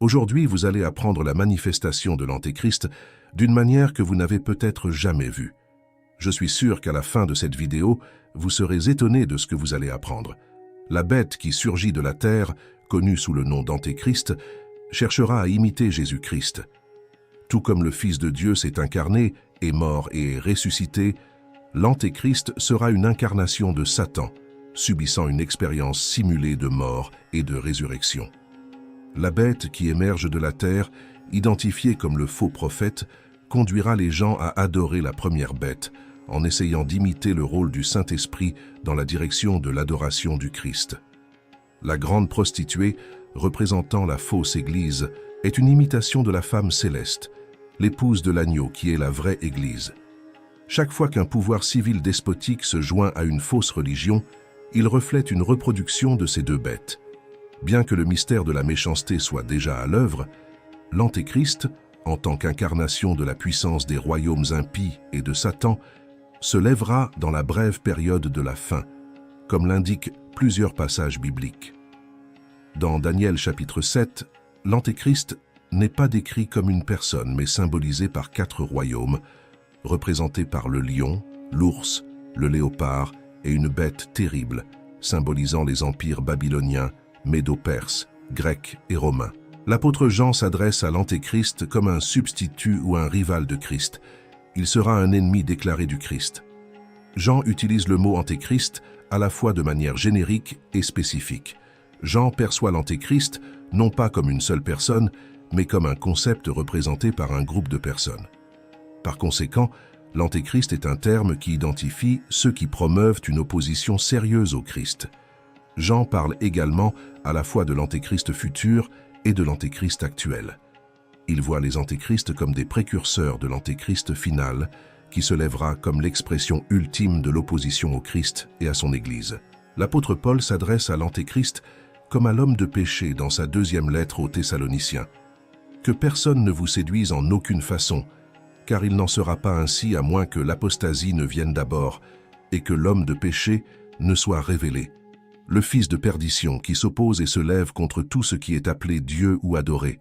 Aujourd'hui, vous allez apprendre la manifestation de l'Antéchrist d'une manière que vous n'avez peut-être jamais vue. Je suis sûr qu'à la fin de cette vidéo, vous serez étonné de ce que vous allez apprendre. La bête qui surgit de la terre, connue sous le nom d'Antéchrist, cherchera à imiter Jésus-Christ. Tout comme le Fils de Dieu s'est incarné, est mort et est ressuscité, l'Antéchrist sera une incarnation de Satan, subissant une expérience simulée de mort et de résurrection. La bête qui émerge de la terre, identifiée comme le faux prophète, conduira les gens à adorer la première bête, en essayant d'imiter le rôle du Saint-Esprit dans la direction de l'adoration du Christ. La grande prostituée, représentant la fausse Église, est une imitation de la femme céleste, l'épouse de l'agneau qui est la vraie Église. Chaque fois qu'un pouvoir civil despotique se joint à une fausse religion, il reflète une reproduction de ces deux bêtes. Bien que le mystère de la méchanceté soit déjà à l'œuvre, l'Antéchrist, en tant qu'incarnation de la puissance des royaumes impies et de Satan, se lèvera dans la brève période de la fin, comme l'indiquent plusieurs passages bibliques. Dans Daniel chapitre 7, l'Antéchrist n'est pas décrit comme une personne, mais symbolisé par 4 royaumes, représentés par le lion, l'ours, le léopard et une bête terrible, symbolisant les empires babyloniens, médo-perse, grec et romain. L'apôtre Jean s'adresse à l'Antéchrist comme un substitut ou un rival de Christ. Il sera un ennemi déclaré du Christ. Jean utilise le mot Antéchrist à la fois de manière générique et spécifique. Jean perçoit l'Antéchrist non pas comme une seule personne, mais comme un concept représenté par un groupe de personnes. Par conséquent, l'Antéchrist est un terme qui identifie ceux qui promeuvent une opposition sérieuse au Christ. Jean parle également à la fois de l'Antéchrist futur et de l'Antéchrist actuel. Il voit les Antéchrists comme des précurseurs de l'Antéchrist final, qui se lèvera comme l'expression ultime de l'opposition au Christ et à son Église. L'apôtre Paul s'adresse à l'Antéchrist comme à l'homme de péché dans sa 2e lettre aux Thessaloniciens. Que personne ne vous séduise en aucune façon, car il n'en sera pas ainsi à moins que l'apostasie ne vienne d'abord et que l'homme de péché ne soit révélé. Le fils de perdition qui s'oppose et se lève contre tout ce qui est appelé Dieu ou adoré,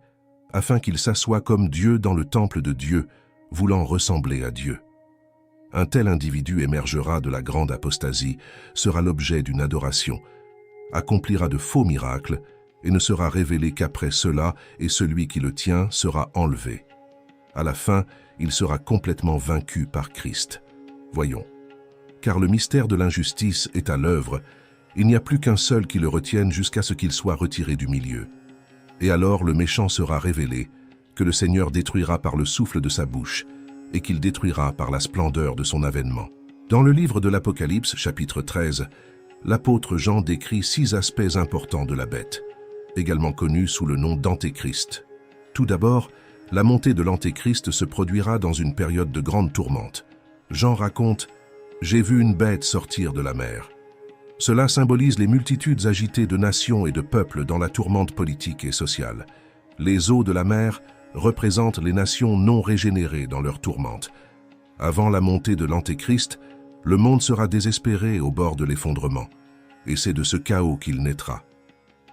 afin qu'il s'assoie comme Dieu dans le temple de Dieu, voulant ressembler à Dieu. Un tel individu émergera de la grande apostasie, sera l'objet d'une adoration, accomplira de faux miracles et ne sera révélé qu'après cela, et celui qui le tient sera enlevé. À la fin, il sera complètement vaincu par Christ. Voyons. Car le mystère de l'injustice est à l'œuvre. Il n'y a plus qu'un seul qui le retienne jusqu'à ce qu'il soit retiré du milieu. Et alors le méchant sera révélé, que le Seigneur détruira par le souffle de sa bouche, et qu'il détruira par la splendeur de son avènement. Dans le livre de l'Apocalypse, chapitre 13, l'apôtre Jean décrit 6 aspects importants de la bête, également connue sous le nom d'Antéchrist. Tout d'abord, la montée de l'Antéchrist se produira dans une période de grande tourmente. Jean raconte « J'ai vu une bête sortir de la mer ». Cela symbolise les multitudes agitées de nations et de peuples dans la tourmente politique et sociale. Les eaux de la mer représentent les nations non régénérées dans leur tourmente. Avant la montée de l'Antéchrist, le monde sera désespéré au bord de l'effondrement. Et c'est de ce chaos qu'il naîtra.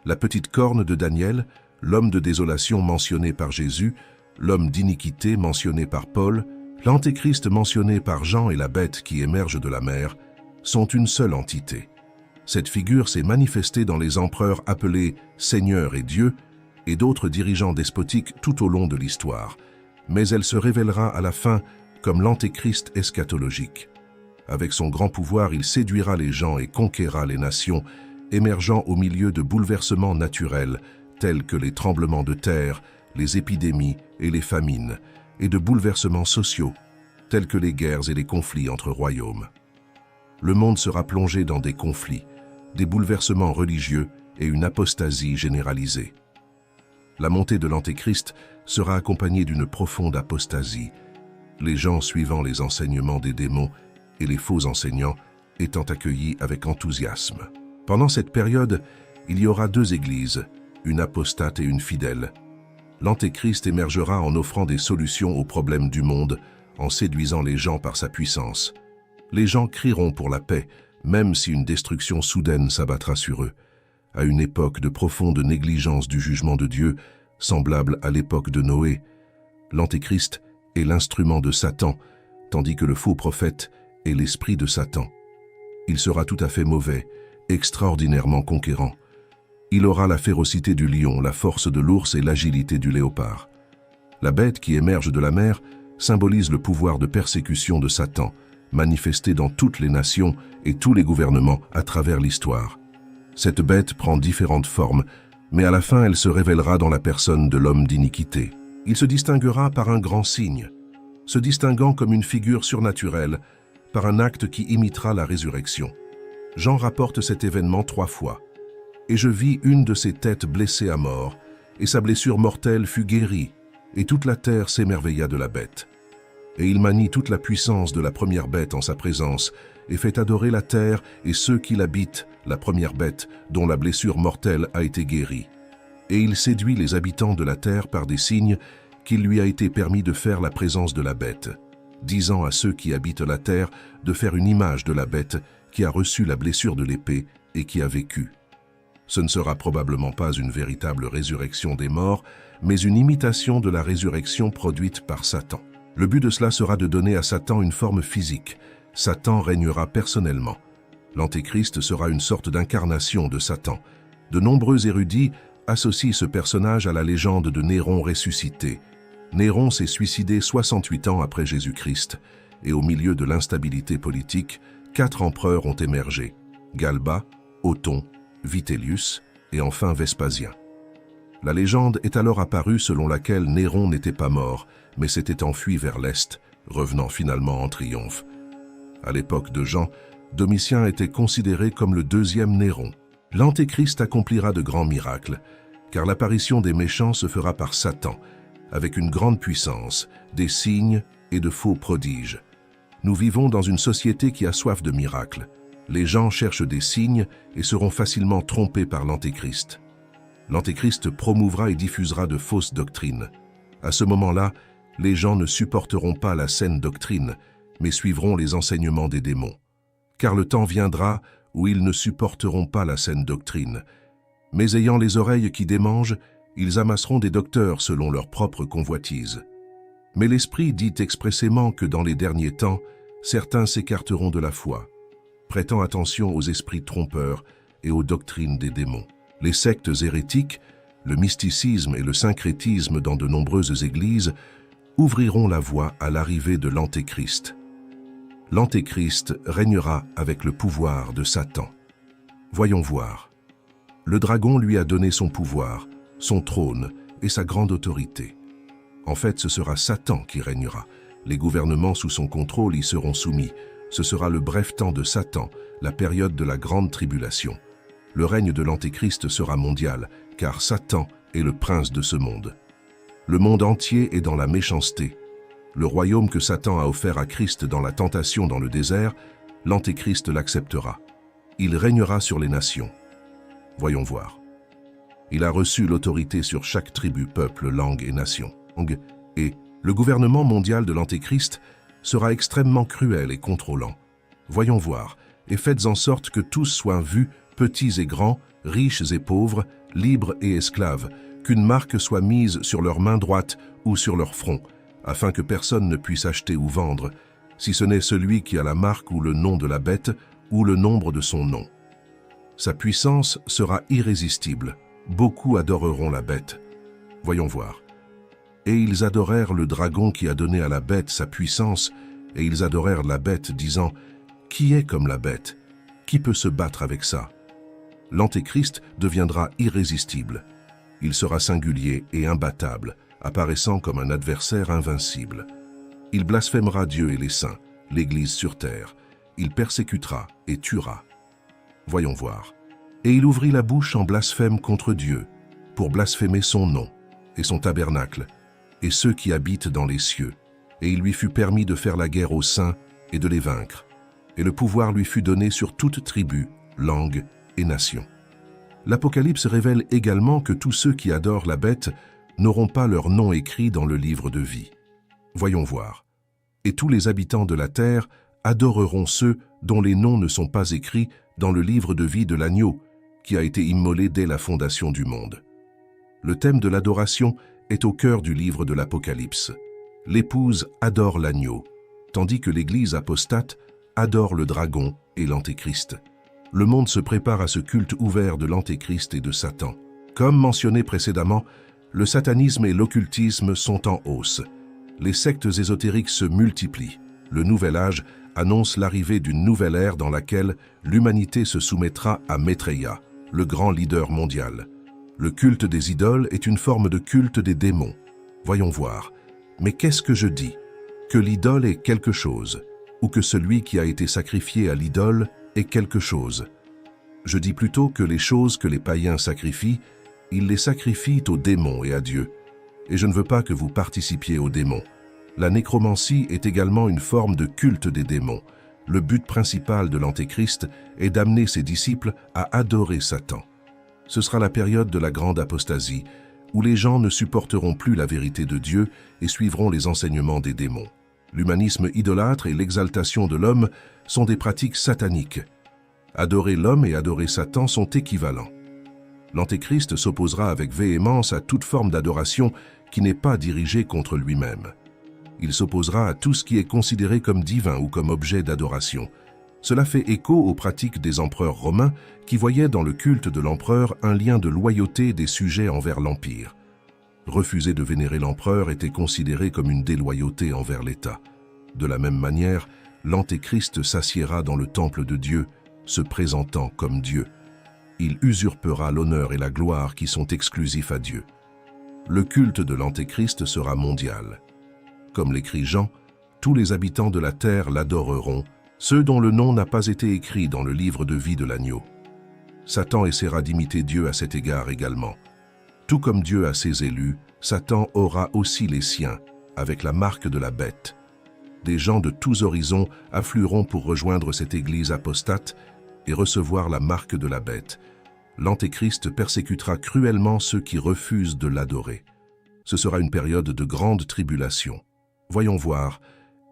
La petite corne de Daniel, l'homme de désolation mentionné par Jésus, l'homme d'iniquité mentionné par Paul, l'Antéchrist mentionné par Jean et la bête qui émerge de la mer, sont une seule entité. Cette figure s'est manifestée dans les empereurs appelés Seigneur et Dieu et d'autres dirigeants despotiques tout au long de l'histoire, mais elle se révélera à la fin comme l'Antéchrist eschatologique. Avec son grand pouvoir, il séduira les gens et conquérera les nations, émergeant au milieu de bouleversements naturels tels que les tremblements de terre, les épidémies et les famines, et de bouleversements sociaux tels que les guerres et les conflits entre royaumes. Le monde sera plongé dans des conflits, des bouleversements religieux et une apostasie généralisée. La montée de l'Antéchrist sera accompagnée d'une profonde apostasie, les gens suivant les enseignements des démons et les faux enseignants étant accueillis avec enthousiasme. Pendant cette période, il y aura 2 églises, une apostate et une fidèle. L'Antéchrist émergera en offrant des solutions aux problèmes du monde, en séduisant les gens par sa puissance. Les gens crieront pour la paix, même si une destruction soudaine s'abattra sur eux. À une époque de profonde négligence du jugement de Dieu, semblable à l'époque de Noé. L'Antéchrist est l'instrument de Satan, tandis que le faux prophète est l'esprit de Satan. Il sera tout à fait mauvais, extraordinairement conquérant. Il aura la férocité du lion, la force de l'ours et l'agilité du léopard. La bête qui émerge de la mer symbolise le pouvoir de persécution de Satan, manifesté dans toutes les nations et tous les gouvernements à travers l'histoire. Cette bête prend différentes formes, mais à la fin elle se révélera dans la personne de l'homme d'iniquité. Il se distinguera par un grand signe, se distinguant comme une figure surnaturelle, par un acte qui imitera la résurrection. Jean rapporte cet événement 3 fois. « Et je vis une de ses têtes blessée à mort, et sa blessure mortelle fut guérie, et toute la terre s'émerveilla de la bête. Et il manie toute la puissance de la première bête en sa présence, et fait adorer la terre et ceux qui l'habitent, la première bête, dont la blessure mortelle a été guérie. Et il séduit les habitants de la terre par des signes qu'il lui a été permis de faire la présence de la bête, disant à ceux qui habitent la terre de faire une image de la bête qui a reçu la blessure de l'épée et qui a vécu. Ce ne sera probablement pas une véritable résurrection des morts, mais une imitation de la résurrection produite par Satan. Le but de cela sera de donner à Satan une forme physique. Satan régnera personnellement. L'Antéchrist sera une sorte d'incarnation de Satan. De nombreux érudits associent ce personnage à la légende de Néron ressuscité. Néron s'est suicidé 68 ans après Jésus-Christ, et au milieu de l'instabilité politique, 4 empereurs ont émergé: Galba, Othon, Vitellius et enfin Vespasien. La légende est alors apparue selon laquelle Néron n'était pas mort, mais s'était enfui vers l'Est, revenant finalement en triomphe. À l'époque de Jean, Domitien était considéré comme le 2e Néron. L'Antéchrist accomplira de grands miracles, car l'apparition des méchants se fera par Satan, avec une grande puissance, des signes et de faux prodiges. Nous vivons dans une société qui a soif de miracles. Les gens cherchent des signes et seront facilement trompés par l'Antéchrist. L'Antéchrist promouvra et diffusera de fausses doctrines. À ce moment-là, les gens ne supporteront pas la saine doctrine, mais suivront les enseignements des démons. Car le temps viendra où ils ne supporteront pas la saine doctrine. Mais ayant les oreilles qui démangent, ils amasseront des docteurs selon leur propre convoitise. Mais l'Esprit dit expressément que dans les derniers temps, certains s'écarteront de la foi, prêtant attention aux esprits trompeurs et aux doctrines des démons. Les sectes hérétiques, le mysticisme et le syncrétisme dans de nombreuses églises ouvriront la voie à l'arrivée de l'Antéchrist. L'Antéchrist régnera avec le pouvoir de Satan. Voyons voir. Le dragon lui a donné son pouvoir, son trône et sa grande autorité. En fait, ce sera Satan qui régnera. Les gouvernements sous son contrôle y seront soumis. Ce sera le bref temps de Satan, la période de la grande tribulation. Le règne de l'Antéchrist sera mondial, car Satan est le prince de ce monde. Le monde entier est dans la méchanceté. Le royaume que Satan a offert à Christ dans la tentation dans le désert, l'Antéchrist l'acceptera. Il régnera sur les nations. Voyons voir. Il a reçu l'autorité sur chaque tribu, peuple, langue et nation. Et le gouvernement mondial de l'Antéchrist sera extrêmement cruel et contrôlant. Voyons voir, et faites en sorte que tous soient vus, petits et grands, riches et pauvres, libres et esclaves, qu'une marque soit mise sur leur main droite ou sur leur front, afin que personne ne puisse acheter ou vendre, si ce n'est celui qui a la marque ou le nom de la bête ou le nombre de son nom. Sa puissance sera irrésistible. Beaucoup adoreront la bête. Voyons voir. Et ils adorèrent le dragon qui a donné à la bête sa puissance, et ils adorèrent la bête, disant « Qui est comme la bête? Qui peut se battre avec ça ?» L'Antéchrist deviendra irrésistible. Il sera singulier et imbattable, apparaissant comme un adversaire invincible. Il blasphémera Dieu et les saints, l'Église sur terre. Il persécutera et tuera. Voyons voir. Et il ouvrit la bouche en blasphème contre Dieu, pour blasphémer son nom et son tabernacle, et ceux qui habitent dans les cieux. Et il lui fut permis de faire la guerre aux saints et de les vaincre. Et le pouvoir lui fut donné sur toute tribu, langue et nation. L'Apocalypse révèle également que tous ceux qui adorent la bête n'auront pas leur nom écrit dans le livre de vie. Voyons voir. Et tous les habitants de la terre adoreront ceux dont les noms ne sont pas écrits dans le livre de vie de l'agneau, qui a été immolé dès la fondation du monde. Le thème de l'adoration est au cœur du livre de l'Apocalypse. L'épouse adore l'agneau, tandis que l'Église apostate adore le dragon et l'Antéchrist. Le monde se prépare à ce culte ouvert de l'Antéchrist et de Satan. Comme mentionné précédemment, le satanisme et l'occultisme sont en hausse. Les sectes ésotériques se multiplient. Le nouvel âge annonce l'arrivée d'une nouvelle ère dans laquelle l'humanité se soumettra à Maitreya, le grand leader mondial. Le culte des idoles est une forme de culte des démons. Voyons voir. Mais qu'est-ce que je dis? Que l'idole est quelque chose, ou que celui qui a été sacrifié à l'idole est quelque chose? Je dis plutôt que les choses que les païens sacrifient, ils les sacrifient aux démons et à Dieu. Et je ne veux pas que vous participiez aux démons. La nécromancie est également une forme de culte des démons. Le but principal de l'Antéchrist est d'amener ses disciples à adorer Satan. Ce sera la période de la grande apostasie, où les gens ne supporteront plus la vérité de Dieu et suivront les enseignements des démons. L'humanisme idolâtre et l'exaltation de l'homme sont des pratiques sataniques. Adorer l'homme et adorer Satan sont équivalents. L'Antéchrist s'opposera avec véhémence à toute forme d'adoration qui n'est pas dirigée contre lui-même. Il s'opposera à tout ce qui est considéré comme divin ou comme objet d'adoration. Cela fait écho aux pratiques des empereurs romains qui voyaient dans le culte de l'empereur un lien de loyauté des sujets envers l'empire. Refuser de vénérer l'empereur était considéré comme une déloyauté envers l'État. De la même manière, l'Antéchrist s'assiera dans le temple de Dieu, se présentant comme Dieu. Il usurpera l'honneur et la gloire qui sont exclusifs à Dieu. Le culte de l'Antéchrist sera mondial. Comme l'écrit Jean, tous les habitants de la terre l'adoreront, ceux dont le nom n'a pas été écrit dans le livre de vie de l'agneau. Satan essaiera d'imiter Dieu à cet égard également. Tout comme Dieu a ses élus, Satan aura aussi les siens, avec la marque de la bête. Des gens de tous horizons afflueront pour rejoindre cette église apostate et recevoir la marque de la bête. L'Antéchrist persécutera cruellement ceux qui refusent de l'adorer. Ce sera une période de grande tribulation. Voyons voir,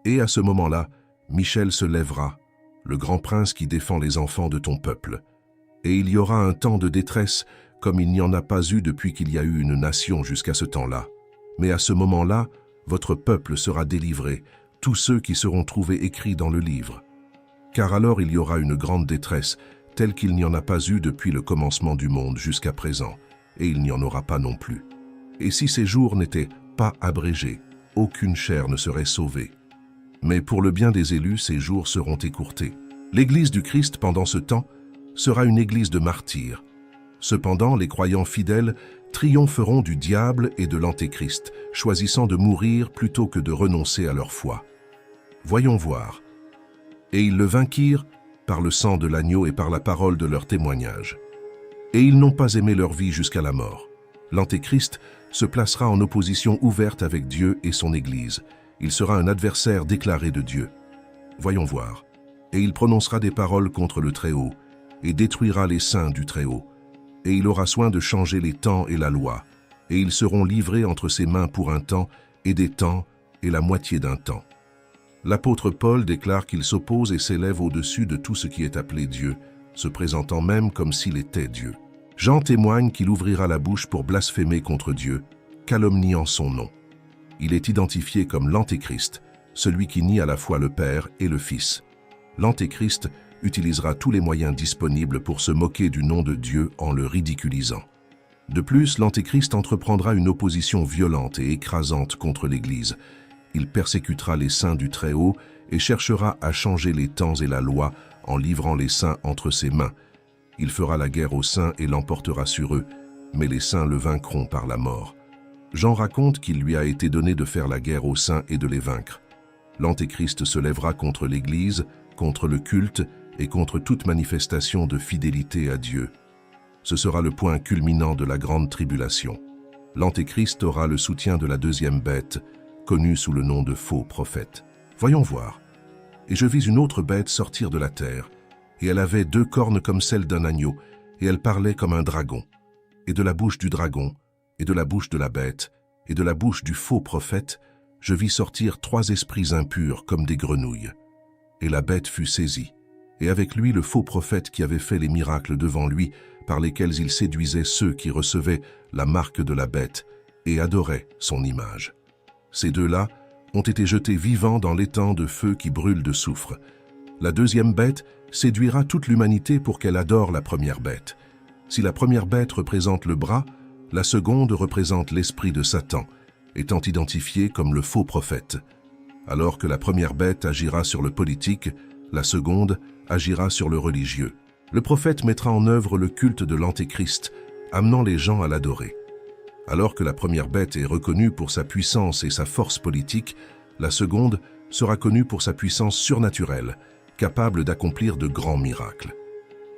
et à ce moment-là, Michel se lèvera, le grand prince qui défend les enfants de ton peuple. Et il y aura un temps de détresse comme il n'y en a pas eu depuis qu'il y a eu une nation jusqu'à ce temps-là. Mais à ce moment-là, votre peuple sera délivré, tous ceux qui seront trouvés écrits dans le livre. Car alors il y aura une grande détresse, telle qu'il n'y en a pas eu depuis le commencement du monde jusqu'à présent, et il n'y en aura pas non plus. Et si ces jours n'étaient pas abrégés, aucune chair ne serait sauvée. Mais pour le bien des élus, ces jours seront écourtés. L'Église du Christ, pendant ce temps, sera une église de martyrs. Cependant, les croyants fidèles triompheront du diable et de l'Antéchrist, choisissant de mourir plutôt que de renoncer à leur foi. Voyons voir. Et ils le vainquirent par le sang de l'agneau et par la parole de leur témoignage. Et ils n'ont pas aimé leur vie jusqu'à la mort. L'Antéchrist se placera en opposition ouverte avec Dieu et son Église. Il sera un adversaire déclaré de Dieu. Voyons voir. Et il prononcera des paroles contre le Très-Haut, et détruira les saints du Très-Haut. Et il aura soin de changer les temps et la loi, et ils seront livrés entre ses mains pour un temps, et des temps, et la moitié d'un temps. L'apôtre Paul déclare qu'il s'oppose et s'élève au-dessus de tout ce qui est appelé Dieu, se présentant même comme s'il était Dieu. Jean témoigne qu'il ouvrira la bouche pour blasphémer contre Dieu, calomniant son nom. Il est identifié comme l'Antéchrist, celui qui nie à la fois le Père et le Fils. L'Antéchrist utilisera tous les moyens disponibles pour se moquer du nom de Dieu en le ridiculisant. De plus, l'Antéchrist entreprendra une opposition violente et écrasante contre l'Église. Il persécutera les saints du Très-Haut et cherchera à changer les temps et la loi en livrant les saints entre ses mains. Il fera la guerre aux saints et l'emportera sur eux, mais les saints le vaincront par la mort. Jean raconte qu'il lui a été donné de faire la guerre aux saints et de les vaincre. L'Antéchrist se lèvera contre l'Église, contre le culte et contre toute manifestation de fidélité à Dieu. Ce sera le point culminant de la grande tribulation. L'Antéchrist aura le soutien de la deuxième bête, connue sous le nom de faux prophète. Voyons voir. Et je vis une autre bête sortir de la terre, et elle avait 2 cornes comme celles d'un agneau, et elle parlait comme un dragon. Et de la bouche du dragon, et de la bouche de la bête, et de la bouche du faux prophète, je vis sortir 3 esprits impurs comme des grenouilles. Et la bête fut saisie, et avec lui le faux prophète qui avait fait les miracles devant lui, par lesquels il séduisait ceux qui recevaient la marque de la bête et adoraient son image. Ces deux-là ont été jetés vivants dans l'étang de feu qui brûle de soufre. La deuxième bête séduira toute l'humanité pour qu'elle adore la première bête. Si la première bête représente le bras, la seconde représente l'esprit de Satan, étant identifié comme le faux prophète. Alors que la première bête agira sur le politique, la seconde agira sur le religieux. Le prophète mettra en œuvre le culte de l'Antéchrist, amenant les gens à l'adorer. Alors que la première bête est reconnue pour sa puissance et sa force politique, la seconde sera connue pour sa puissance surnaturelle, capable d'accomplir de grands miracles.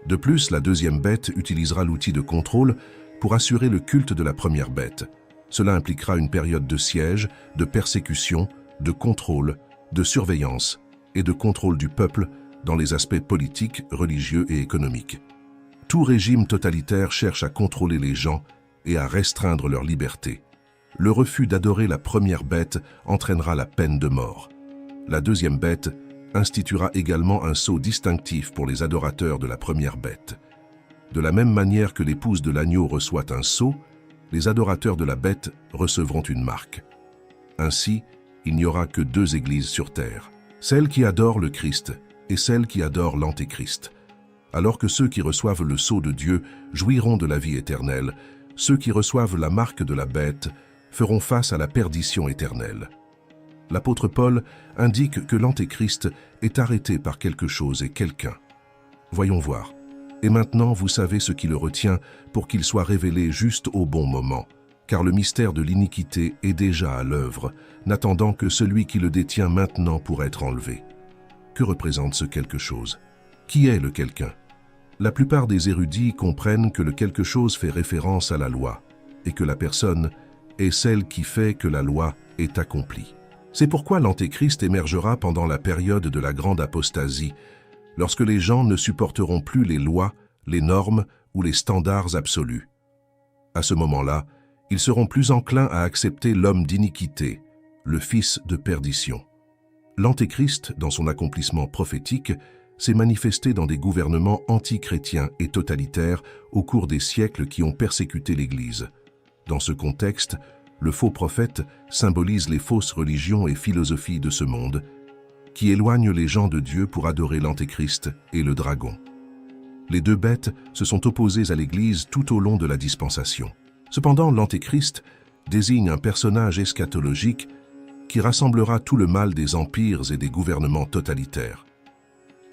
De plus, la deuxième bête utilisera l'outil de contrôle pour assurer le culte de la première bête. Cela impliquera une période de siège, de persécution, de contrôle, de surveillance et de contrôle du peuple dans les aspects politiques, religieux et économiques. Tout régime totalitaire cherche à contrôler les gens et à restreindre leur liberté. Le refus d'adorer la première bête entraînera la peine de mort. La deuxième bête instituera également un sceau distinctif pour les adorateurs de la première bête. De la même manière que l'épouse de l'agneau reçoit un sceau, les adorateurs de la bête recevront une marque. Ainsi, il n'y aura que deux églises sur terre, celle qui adore le Christ et celle qui adore l'Antéchrist. Alors que ceux qui reçoivent le sceau de Dieu jouiront de la vie éternelle, ceux qui reçoivent la marque de la bête feront face à la perdition éternelle. L'apôtre Paul indique que l'Antéchrist est arrêté par quelque chose et quelqu'un. Voyons voir. Et maintenant, vous savez ce qui le retient pour qu'il soit révélé juste au bon moment, car le mystère de l'iniquité est déjà à l'œuvre, n'attendant que celui qui le détient maintenant pour être enlevé. Que représente ce quelque chose? Qui est le quelqu'un? La plupart des érudits comprennent que le quelque chose fait référence à la loi, et que la personne est celle qui fait que la loi est accomplie. C'est pourquoi l'Antéchrist émergera pendant la période de la grande apostasie, lorsque les gens ne supporteront plus les lois, les normes ou les standards absolus. À ce moment-là, ils seront plus enclins à accepter l'homme d'iniquité, le fils de perdition. L'Antéchrist, dans son accomplissement prophétique, s'est manifesté dans des gouvernements anti-chrétiens et totalitaires au cours des siècles qui ont persécuté l'Église. Dans ce contexte, le faux prophète symbolise les fausses religions et philosophies de ce monde, qui éloignent les gens de Dieu pour adorer l'Antéchrist et le dragon. Les deux bêtes se sont opposées à l'Église tout au long de la dispensation. Cependant, l'Antéchrist désigne un personnage eschatologique qui rassemblera tout le mal des empires et des gouvernements totalitaires.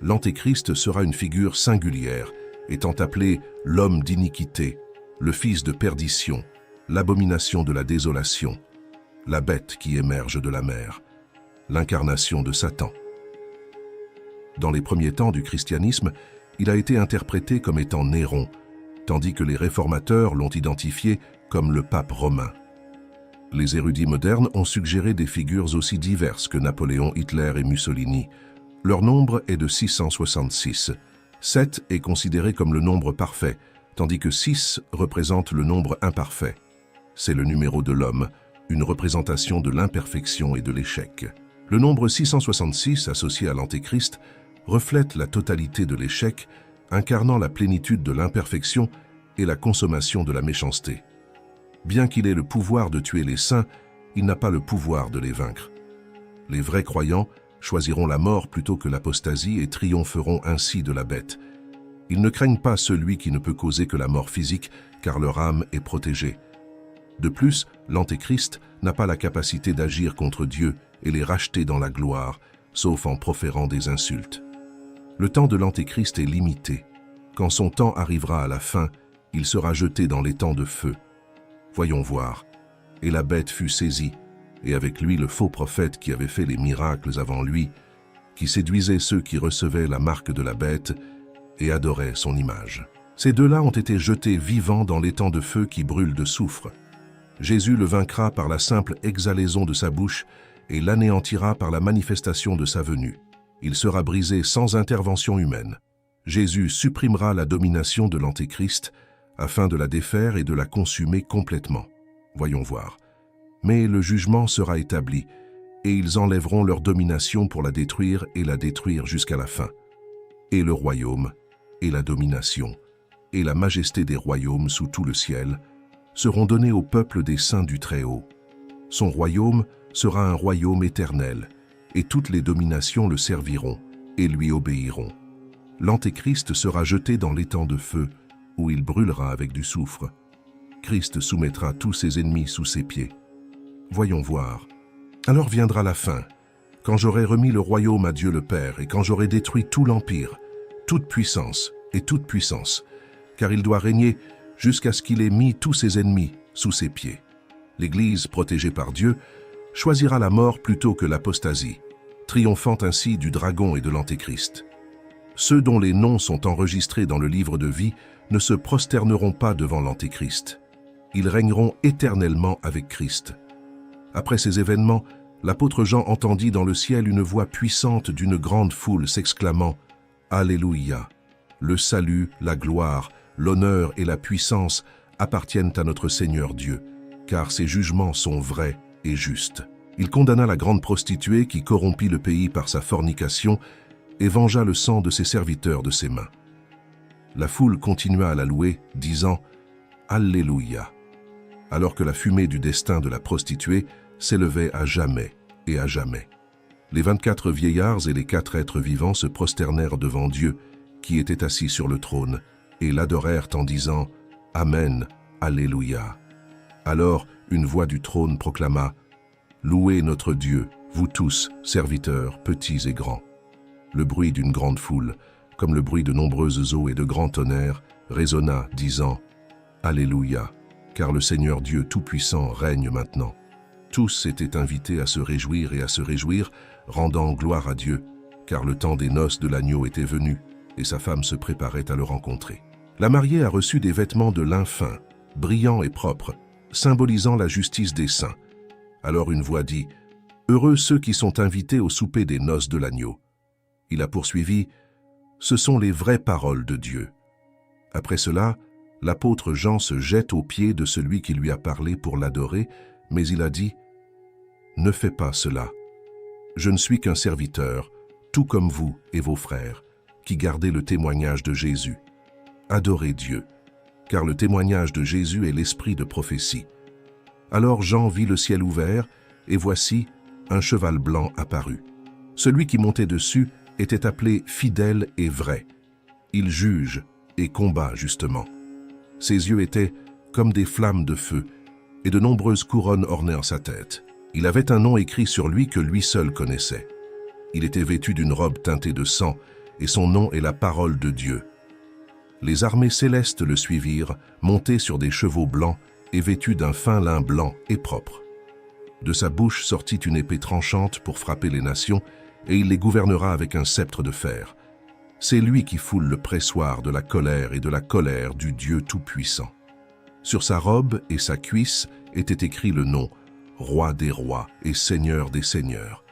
L'Antéchrist sera une figure singulière, étant appelé l'homme d'iniquité, le fils de perdition, l'abomination de la désolation, la bête qui émerge de la mer, l'incarnation de Satan. Dans les premiers temps du christianisme, il a été interprété comme étant Néron, tandis que les réformateurs l'ont identifié comme le pape romain. Les érudits modernes ont suggéré des figures aussi diverses que Napoléon, Hitler et Mussolini. Leur nombre est de 666. 7 est considéré comme le nombre parfait, tandis que 6 représente le nombre imparfait. C'est le numéro de l'homme, une représentation de l'imperfection et de l'échec. Le nombre 666, associé à l'Antéchrist, reflète la totalité de l'échec, incarnant la plénitude de l'imperfection et la consommation de la méchanceté. Bien qu'il ait le pouvoir de tuer les saints, il n'a pas le pouvoir de les vaincre. Les vrais croyants choisiront la mort plutôt que l'apostasie et triompheront ainsi de la bête. Ils ne craignent pas celui qui ne peut causer que la mort physique, car leur âme est protégée. De plus, l'Antéchrist n'a pas la capacité d'agir contre Dieu et les racheter dans la gloire, sauf en proférant des insultes. Le temps de l'Antéchrist est limité. Quand son temps arrivera à la fin, il sera jeté dans l'étang de feu. Voyons voir. Et la bête fut saisie, et avec lui le faux prophète qui avait fait les miracles avant lui, qui séduisait ceux qui recevaient la marque de la bête et adoraient son image. Ces deux-là ont été jetés vivants dans l'étang de feu qui brûle de soufre. Jésus le vaincra par la simple exhalaison de sa bouche et l'anéantira par la manifestation de sa venue. Il sera brisé sans intervention humaine. Jésus supprimera la domination de l'Antéchrist afin de la défaire et de la consumer complètement. Voyons voir. Mais le jugement sera établi, et ils enlèveront leur domination pour la détruire jusqu'à la fin. Et le royaume, et la domination, et la majesté des royaumes sous tout le ciel seront donnés au peuple des saints du Très-Haut. Son royaume sera un royaume éternel, et toutes les dominations le serviront et lui obéiront. L'Antéchrist sera jeté dans l'étang de feu, où il brûlera avec du soufre. Christ soumettra tous ses ennemis sous ses pieds. Voyons voir. Alors viendra la fin, quand j'aurai remis le royaume à Dieu le Père et quand j'aurai détruit tout l'empire, toute puissance et toute puissance, car il doit régner jusqu'à ce qu'il ait mis tous ses ennemis sous ses pieds. L'Église, protégée par Dieu, choisira la mort plutôt que l'apostasie, triomphant ainsi du dragon et de l'Antéchrist. Ceux dont les noms sont enregistrés dans le livre de vie ne se prosterneront pas devant l'Antéchrist. Ils régneront éternellement avec Christ. Après ces événements, l'apôtre Jean entendit dans le ciel une voix puissante d'une grande foule s'exclamant « Alléluia ! Le salut, la gloire, l'honneur et la puissance appartiennent à notre Seigneur Dieu, car ses jugements sont vrais et justes. » Il condamna la grande prostituée qui corrompit le pays par sa fornication et vengea le sang de ses serviteurs de ses mains. La foule continua à la louer, disant « Alléluia !» alors que la fumée du destin de la prostituée s'élevait à jamais et à jamais. Les 24 vieillards et les 4 êtres vivants se prosternèrent devant Dieu, qui était assis sur le trône, et l'adorèrent en disant « Amen, Alléluia !» Alors une voix du trône proclama « Louez notre Dieu, vous tous, serviteurs, petits et grands !» Le bruit d'une grande foule, comme le bruit de nombreuses eaux et de grands tonnerres, résonna, disant « Alléluia ! Car le Seigneur Dieu Tout-Puissant règne maintenant. » Tous étaient invités à se réjouir et à se réjouir, rendant gloire à Dieu, car le temps des noces de l'agneau était venu, et sa femme se préparait à le rencontrer. La mariée a reçu des vêtements de lin fin, brillants et propres, symbolisant la justice des saints. Alors une voix dit « Heureux ceux qui sont invités au souper des noces de l'agneau. » Il a poursuivi « Ce sont les vraies paroles de Dieu. » Après cela, l'apôtre Jean se jette aux pieds de celui qui lui a parlé pour l'adorer, mais il a dit « Ne fais pas cela. Je ne suis qu'un serviteur, tout comme vous et vos frères, qui gardez le témoignage de Jésus. Adorez Dieu, car le témoignage de Jésus est l'esprit de prophétie. » Alors Jean vit le ciel ouvert, et voici, un cheval blanc apparut. Celui qui montait dessus était appelé fidèle et vrai. Il juge et combat justement. Ses yeux étaient comme des flammes de feu, et de nombreuses couronnes ornaient sa tête. Il avait un nom écrit sur lui que lui seul connaissait. Il était vêtu d'une robe teintée de sang, et son nom est la parole de Dieu. Les armées célestes le suivirent, montés sur des chevaux blancs et vêtus d'un fin lin blanc et propre. De sa bouche sortit une épée tranchante pour frapper les nations, et il les gouvernera avec un sceptre de fer. C'est lui qui foule le pressoir de la colère et de la colère du Dieu Tout-Puissant. Sur sa robe et sa cuisse était écrit le nom « Roi des rois et Seigneur des seigneurs ».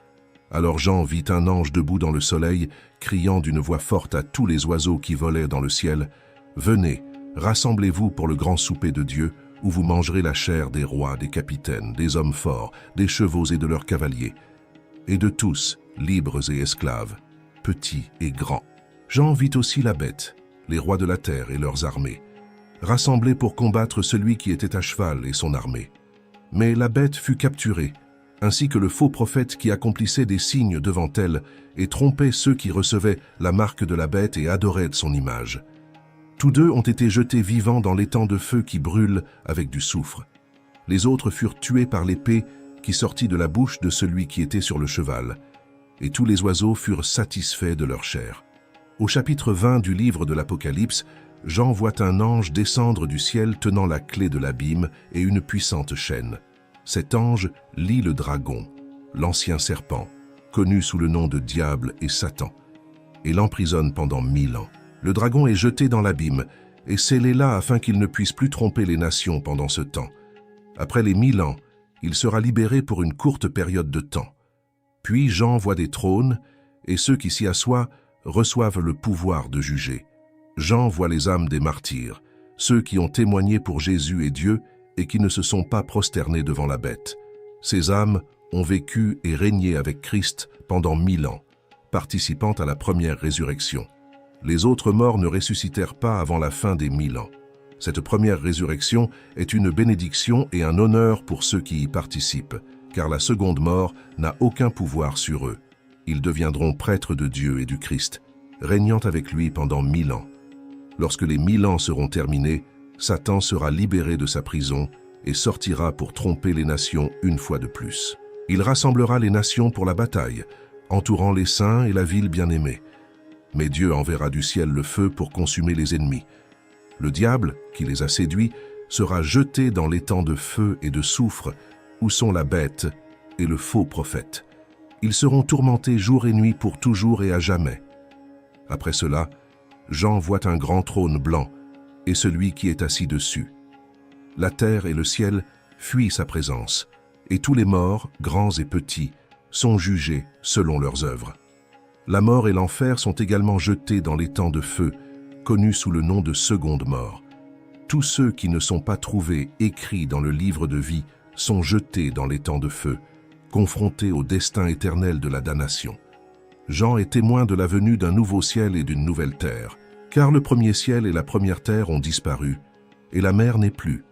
Alors Jean vit un ange debout dans le soleil, criant d'une voix forte à tous les oiseaux qui volaient dans le ciel « Venez, rassemblez-vous pour le grand souper de Dieu, où vous mangerez la chair des rois, des capitaines, des hommes forts, des chevaux et de leurs cavaliers, et de tous, libres et esclaves, petits et grands. » Jean vit aussi la bête, les rois de la terre et leurs armées, rassemblés pour combattre celui qui était à cheval et son armée. Mais la bête fut capturée, ainsi que le faux prophète qui accomplissait des signes devant elle et trompait ceux qui recevaient la marque de la bête et adoraient de son image. Tous deux ont été jetés vivants dans l'étang de feu qui brûle avec du soufre. Les autres furent tués par l'épée qui sortit de la bouche de celui qui était sur le cheval, et tous les oiseaux furent satisfaits de leur chair. Au chapitre 20 du livre de l'Apocalypse, Jean voit un ange descendre du ciel tenant la clé de l'abîme et une puissante chaîne. Cet ange lie le dragon, l'ancien serpent, connu sous le nom de Diable et Satan, et l'emprisonne pendant 1000 ans. Le dragon est jeté dans l'abîme et scellé là afin qu'il ne puisse plus tromper les nations pendant ce temps. Après les 1000 ans, il sera libéré pour une courte période de temps. Puis Jean voit des trônes, et ceux qui s'y assoient reçoivent le pouvoir de juger. Jean voit les âmes des martyrs, ceux qui ont témoigné pour Jésus et Dieu et qui ne se sont pas prosternés devant la bête. Ces âmes ont vécu et régné avec Christ pendant 1000 ans, participant à la première résurrection. Les autres morts ne ressuscitèrent pas avant la fin des 1000 ans. Cette première résurrection est une bénédiction et un honneur pour ceux qui y participent, car la seconde mort n'a aucun pouvoir sur eux. Ils deviendront prêtres de Dieu et du Christ, régnant avec lui pendant 1000 ans. Lorsque les 1000 ans seront terminés, Satan sera libéré de sa prison et sortira pour tromper les nations une fois de plus. Il rassemblera les nations pour la bataille, entourant les saints et la ville bien-aimée. Mais Dieu enverra du ciel le feu pour consumer les ennemis. Le diable, qui les a séduits, sera jeté dans l'étang de feu et de soufre, où sont la bête et le faux prophète. Ils seront tourmentés jour et nuit pour toujours et à jamais. Après cela, Jean voit un grand trône blanc et celui qui est assis dessus. La terre et le ciel fuient sa présence, et tous les morts, grands et petits, sont jugés selon leurs œuvres. La mort et l'enfer sont également jetés dans l'étang de feu, connu sous le nom de seconde mort. Tous ceux qui ne sont pas trouvés écrits dans le livre de vie sont jetés dans l'étang de feu, confrontés au destin éternel de la damnation. Jean est témoin de la venue d'un nouveau ciel et d'une nouvelle terre, car le premier ciel et la première terre ont disparu, et la mer n'est plus.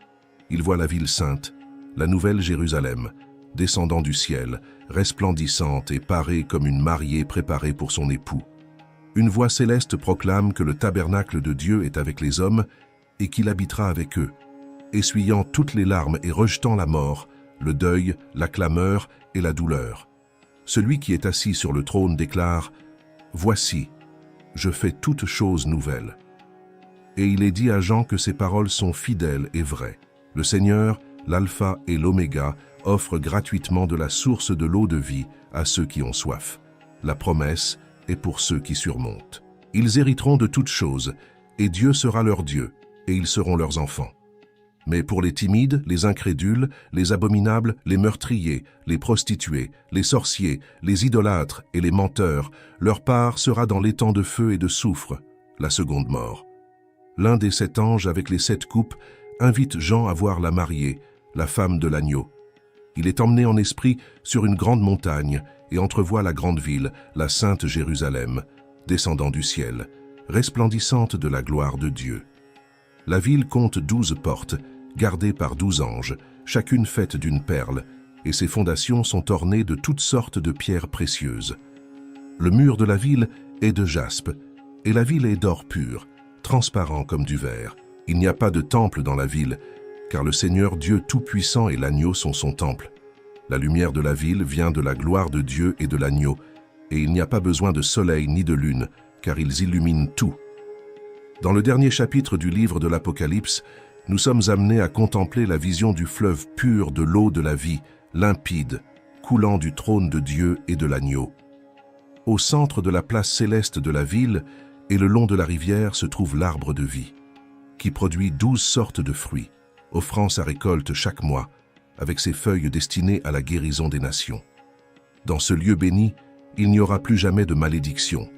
Il voit la ville sainte, la nouvelle Jérusalem, descendant du ciel, resplendissante et parée comme une mariée préparée pour son époux. Une voix céleste proclame que le tabernacle de Dieu est avec les hommes et qu'il habitera avec eux, essuyant toutes les larmes et rejetant la mort, le deuil, la clameur et la douleur. Celui qui est assis sur le trône déclare « Voici, je fais toutes choses nouvelles. » Et il est dit à Jean que ces paroles sont fidèles et vraies. Le Seigneur, l'Alpha et l'Oméga, offre gratuitement de la source de l'eau de vie à ceux qui ont soif. La promesse est pour ceux qui surmontent. Ils hériteront de toutes choses, et Dieu sera leur Dieu, et ils seront leurs enfants. Mais pour les timides, les incrédules, les abominables, les meurtriers, les prostituées, les sorciers, les idolâtres et les menteurs, leur part sera dans l'étang de feu et de soufre, la seconde mort. L'un des 7 anges avec les 7 coupes invite Jean à voir la mariée, la femme de l'agneau. Il est emmené en esprit sur une grande montagne et entrevoit la grande ville, la sainte Jérusalem, descendant du ciel, resplendissante de la gloire de Dieu. La ville compte 12 portes, gardées par 12 anges, chacune faite d'une perle, et ses fondations sont ornées de toutes sortes de pierres précieuses. Le mur de la ville est de jaspe, et la ville est d'or pur, transparent comme du verre. Il n'y a pas de temple dans la ville, car le Seigneur Dieu Tout-Puissant et l'agneau sont son temple. La lumière de la ville vient de la gloire de Dieu et de l'agneau, et il n'y a pas besoin de soleil ni de lune, car ils illuminent tout. Dans le dernier chapitre du livre de l'Apocalypse, nous sommes amenés à contempler la vision du fleuve pur de l'eau de la vie, limpide, coulant du trône de Dieu et de l'agneau. Au centre de la place céleste de la ville et le long de la rivière se trouve l'arbre de vie, qui produit 12 sortes de fruits, offrant sa récolte chaque mois, avec ses feuilles destinées à la guérison des nations. Dans ce lieu béni, il n'y aura plus jamais de malédiction,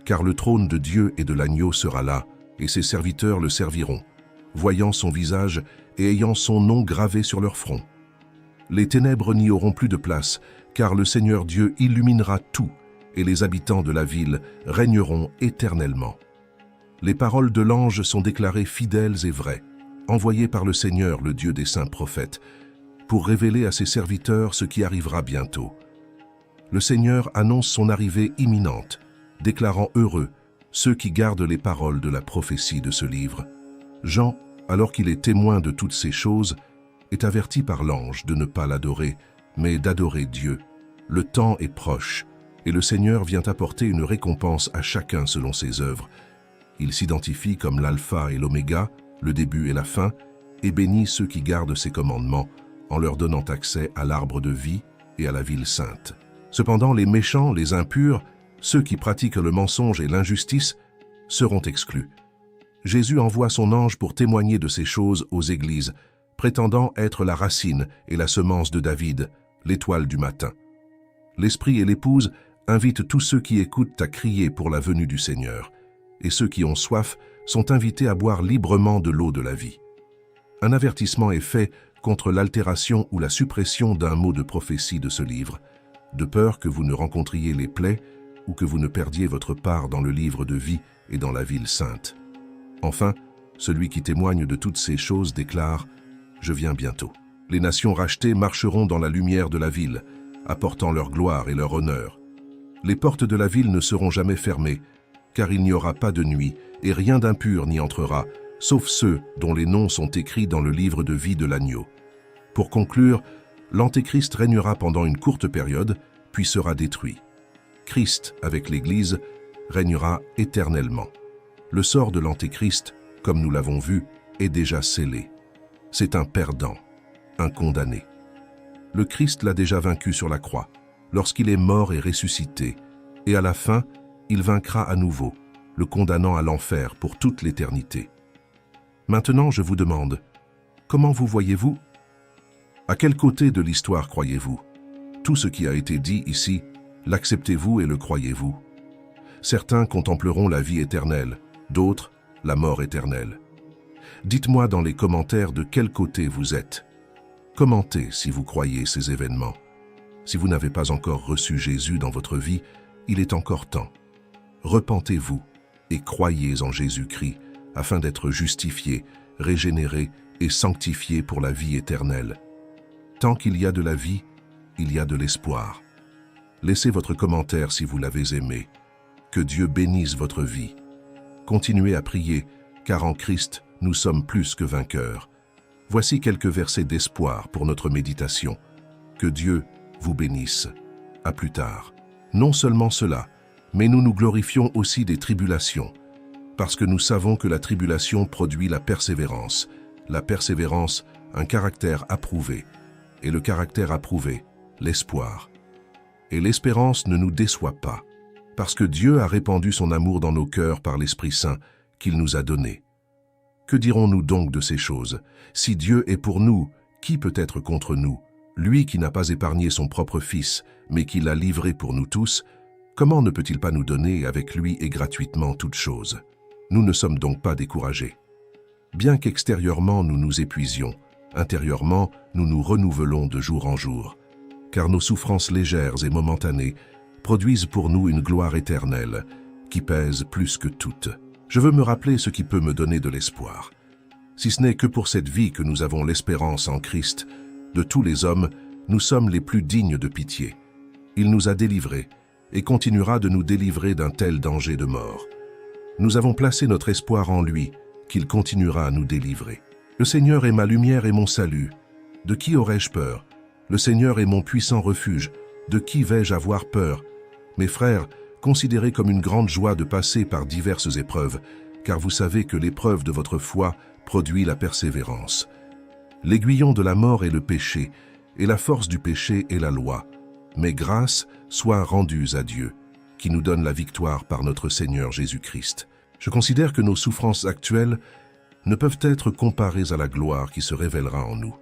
car le trône de Dieu et de l'agneau sera là, et ses serviteurs le serviront, voyant son visage et ayant son nom gravé sur leur front. Les ténèbres n'y auront plus de place, car le Seigneur Dieu illuminera tout, et les habitants de la ville régneront éternellement. Les paroles de l'ange sont déclarées fidèles et vraies, envoyées par le Seigneur, le Dieu des saints prophètes, pour révéler à ses serviteurs ce qui arrivera bientôt. Le Seigneur annonce son arrivée imminente, déclarant heureux ceux qui gardent les paroles de la prophétie de ce livre. Jean, alors qu'il est témoin de toutes ces choses, est averti par l'ange de ne pas l'adorer, mais d'adorer Dieu. Le temps est proche, et le Seigneur vient apporter une récompense à chacun selon ses œuvres. Il s'identifie comme l'alpha et l'oméga, le début et la fin, et bénit ceux qui gardent ses commandements, en leur donnant accès à l'arbre de vie et à la ville sainte. Cependant, les méchants, les impurs, ceux qui pratiquent le mensonge et l'injustice, seront exclus. Jésus envoie son ange pour témoigner de ces choses aux églises, prétendant être la racine et la semence de David, l'étoile du matin. L'Esprit et l'Épouse invitent tous ceux qui écoutent à crier pour la venue du Seigneur, et ceux qui ont soif sont invités à boire librement de l'eau de la vie. Un avertissement est fait contre l'altération ou la suppression d'un mot de prophétie de ce livre, de peur que vous ne rencontriez les plaies ou que vous ne perdiez votre part dans le livre de vie et dans la ville sainte. Enfin, celui qui témoigne de toutes ces choses déclare « Je viens bientôt ». Les nations rachetées marcheront dans la lumière de la ville, apportant leur gloire et leur honneur. Les portes de la ville ne seront jamais fermées, car il n'y aura pas de nuit, et rien d'impur n'y entrera, sauf ceux dont les noms sont écrits dans le livre de vie de l'agneau. Pour conclure, l'Antéchrist régnera pendant une courte période, puis sera détruit. Christ, avec l'Église, régnera éternellement. Le sort de l'Antéchrist, comme nous l'avons vu, est déjà scellé. C'est un perdant, un condamné. Le Christ l'a déjà vaincu sur la croix, lorsqu'il est mort et ressuscité, et à la fin, il vaincra à nouveau, le condamnant à l'enfer pour toute l'éternité. Maintenant, je vous demande, comment vous voyez-vous? À quel côté de l'histoire croyez-vous? Tout ce qui a été dit ici, l'acceptez-vous et le croyez-vous? Certains contempleront la vie éternelle, d'autres, la mort éternelle. Dites-moi dans les commentaires de quel côté vous êtes. Commentez si vous croyez ces événements. Si vous n'avez pas encore reçu Jésus dans votre vie, il est encore temps. Repentez-vous et croyez en Jésus-Christ afin d'être justifié, régénéré et sanctifié pour la vie éternelle. Tant qu'il y a de la vie, il y a de l'espoir. Laissez votre commentaire si vous l'avez aimé. Que Dieu bénisse votre vie. Continuez à prier, car en Christ, nous sommes plus que vainqueurs. Voici quelques versets d'espoir pour notre méditation. Que Dieu vous bénisse. À plus tard. Non seulement cela, mais nous nous glorifions aussi des tribulations, parce que nous savons que la tribulation produit la persévérance, un caractère approuvé, et le caractère approuvé, l'espoir. Et l'espérance ne nous déçoit pas, parce que Dieu a répandu son amour dans nos cœurs par l'Esprit Saint qu'il nous a donné. Que dirons-nous donc de ces choses? Si Dieu est pour nous, qui peut être contre nous? Lui qui n'a pas épargné son propre Fils, mais qui l'a livré pour nous tous, comment ne peut-il pas nous donner avec lui et gratuitement toutes choses? Nous ne sommes donc pas découragés. Bien qu'extérieurement nous nous épuisions, intérieurement nous nous renouvelons de jour en jour, car nos souffrances légères et momentanées produisent pour nous une gloire éternelle qui pèse plus que toutes. Je veux me rappeler ce qui peut me donner de l'espoir. Si ce n'est que pour cette vie que nous avons l'espérance en Christ, de tous les hommes, nous sommes les plus dignes de pitié. Il nous a délivrés et continuera de nous délivrer d'un tel danger de mort. Nous avons placé notre espoir en lui, qu'il continuera à nous délivrer. Le Seigneur est ma lumière et mon salut. De qui aurais-je peur? Le Seigneur est mon puissant refuge. De qui vais-je avoir peur? Mes frères, considérez comme une grande joie de passer par diverses épreuves, car vous savez que l'épreuve de votre foi produit la persévérance. L'aiguillon de la mort est le péché, et la force du péché est la loi. Mais grâce soit rendue à Dieu, qui nous donne la victoire par notre Seigneur Jésus-Christ. Je considère que nos souffrances actuelles ne peuvent être comparées à la gloire qui se révélera en nous.